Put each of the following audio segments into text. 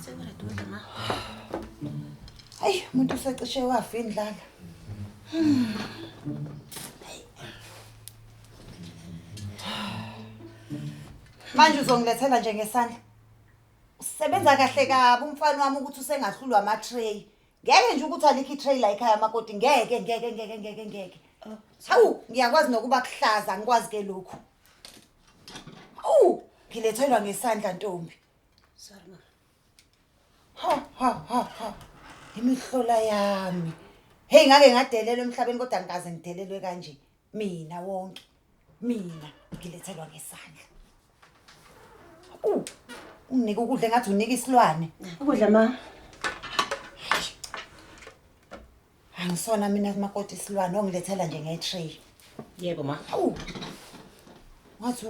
Sekuredudla ma. Hayi, umuntu usecishe wafa indlala. Manje uzongilethela nje ngesandla. Usebenza kahle kabi umfana wami ukuthi usengahlulwa ama-tray. Ngeke nje ukuthi alikho i-tray la ekhaya Makoti, ngeke. Hawu, ngiyakwazi nokuba kuhlaza, ngikwazi ke lokhu. Hawu, ngilethelwa ngesandla ntombi. Sorry ma. Ha. Imihlola yami. Hey, ngake ngadelelwa emhlabeni kodwa ngikaze ngidelelwe kanje. Mina wonke. Mina ngilethelwa ngesandla. Unginike ukudla ngathi unika isilwane. Ukudla ma. Angisona mina Makoti isilwane ongilethela nje nge-tray. Yebo ma. Hawu. Ngathi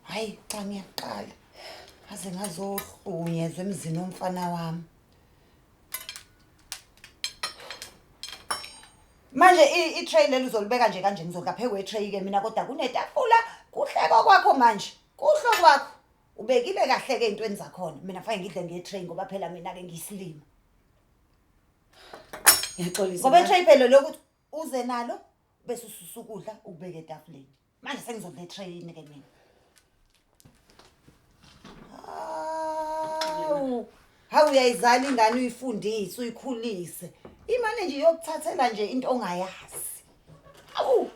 hayi cha ngiyaqala. Aze ngazohlunyezwa emzini womfana wami. Manje i-tray leli uzolibeka nje kanje ngizodla kwe-tray ke mina kodwa kunetafula kuhleko kwakho manje. Kuhlo kwakho. Ubekile kahle ke intweni zakhona. Mina fanele ngidle nge-tray ngoba phela mina ke ngiyisilima. Ngiyaxolisa. Ngoba i-tray phela lokuthi uze nalo bese ususa ukudla ukubeka etafuleni. Manje sengizodla e-tray ke mina. Hawu uyayizala ingane uyifundise uyikhulise. Imane nje yokuthathela nje into ongayazi. Hawu.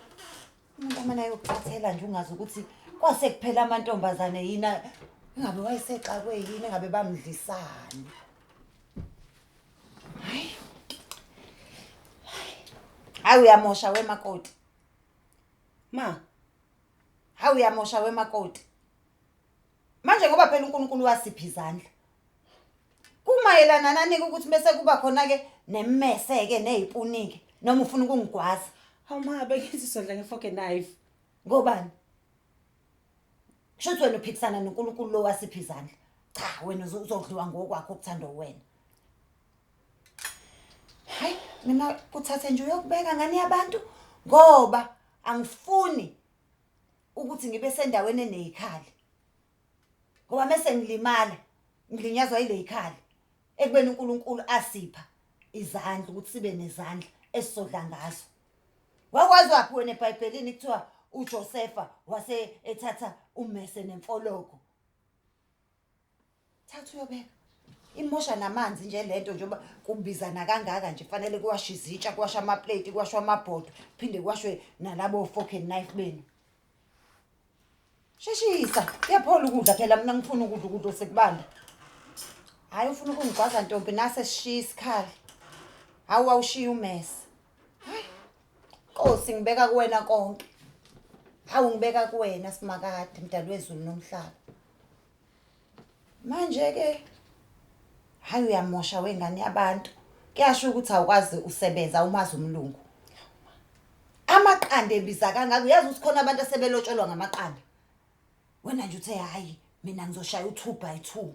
Umuntu amana yokuthathela nje ungazi ukuthi kwase kuphela amantombazane yina ingabe wayesexakwe yini engabe bamdlisana. Hayi uyamosha weMakoti. Ma. Hawu uyamosha weMakoti. Manje ngoba phela uNkulunkulu wasipha izandla. Kumayelana nani ukuthi bese kuba khona ke nemmese ke nezipuni ke noma ufuna ukungigwaza. Hawu ma bekithi sodla ngefork and knife. Ngobani? Shothi wena uphikisana noNkulunkulu lo wasipha izandla. Cha wena uzodliwa ngokwakho okuthandwa wena. Hayi mina kuthathe nje uyokubeka ngani yabantu ngoba angifuni ukuthi ngibe sendaweni enezikhali. Ngoba mase ngilimala ngilinyazwa ile ikhali ekubeni uNkulunkulu asipha izandla ukuthi sibe nezandla esizodla ngazo. Wakwazi waphi wena eBhayibhelini kuthiwa uJosepha wase ethatha ummese nemfoloko. Thatha uyobeka. Imosha namanzi nje lento njengoba kubizana kangaka nje fanele kuwashe izitsha, kuwashe amaplate, kuwashe amabhodo, phinde kuwashwe nalabo fork and knife benu. Sheshisa, uyaphola ukudla phela mina ngifuna ukudla sekubanda. Hayi ufuna ukungigwaza ntombi nase sishiya isikhali. Hawu awushiya umese. Hayi. Nkosi ngibeka kuwena konke. Hawu ngibeka kuwena simakade mdali wezulu nomhlaba. Manje ke hayi uyamosha wengane yabantu. Kuyasho ukuthi awukwazi usebenza umazi umlungu. Amaqanda ebiza kangaka uyazi ukuthi khona abantu asebelotshelwa ngamaqanda. Wena nje uthe hayi mina ngizoshaya u2x2.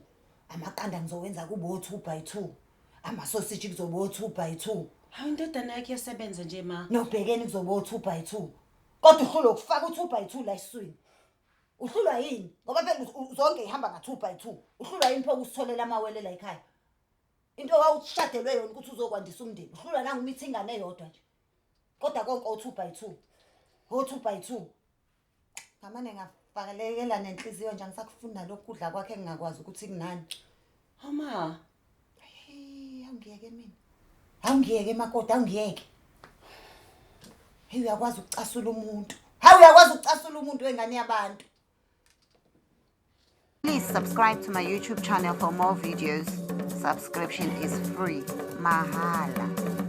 Amaqanda ngizowenza kube u2x2. Amasausage kuzoba u2x2. Hawu indodana yakhe yasebenza nje ma. Nobhekeni kuzoba u2x2. Kodwa uhlulwa ukufaka u2x2 la esiswini. Uhlulwa yini? Ngoba phela zonke ihamba nga2x2. Uhlulwa yini phoku usitholela amawele la ekhaya? Into wawushadelwe yona ukuthi uzokwandisa umndeni. Uhlulwa nanga umithi ingane eyodwa nje. Kodwa konke u2x2. O2x2. Ngamane ngafakelekela nenhliziyo nje ngisakufuna lokudla kwakhe engingakwazi ukuthi kunani. Hama. Hey, angiyeke mina. Angiyeke Makoti, angiyeke. Hey uyakwazi ukucasula umuntu. Hayi uyakwazi ukucasula umuntu wengane yabantu. Please subscribe to my YouTube channel for more videos. Subscription is free. Mahala.